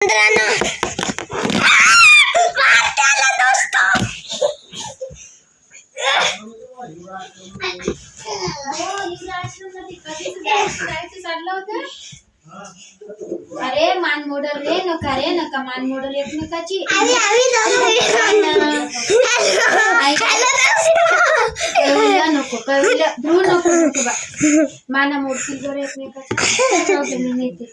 मित्रांनो अरे मान मोडल रे नका मान मोडल एकमेकाची नको कविला ध्रुव नको माना मोडतील जर एकमेकाची मी नेते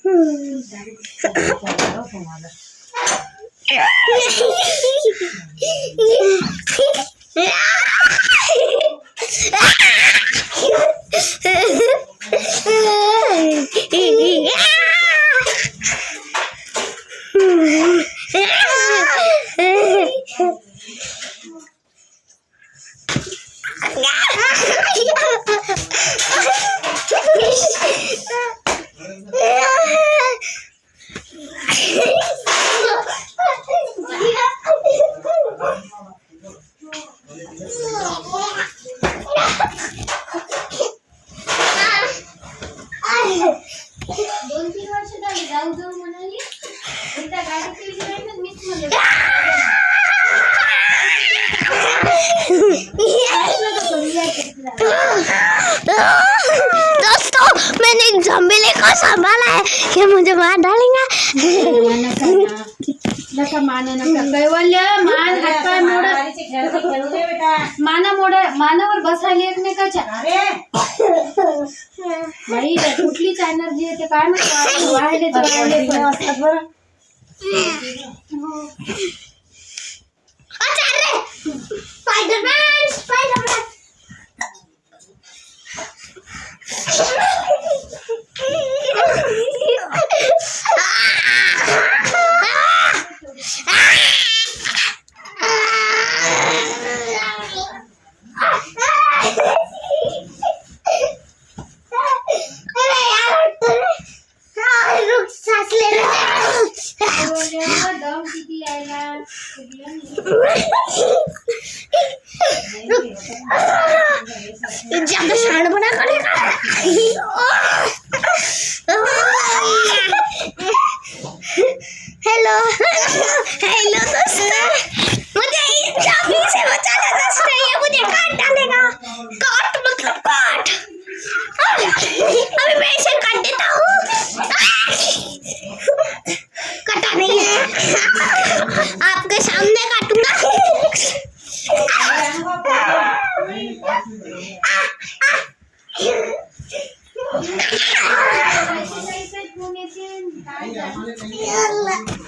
दोस्तों मैंने एक ज़ॉम्बी को संभाला है कि मुझे मार डालेगा नका मान नका कैवल्य मान हातपाय मोड माना मोड मानावर बसायला एकमेकाच्या बाई कुठली एनर्जी येते काय माहिती वाढले असतात बरं स्पाइडरमैन दम किती यायला ज्यादा शानपणा करेगा हेलो हेलो दोस्तों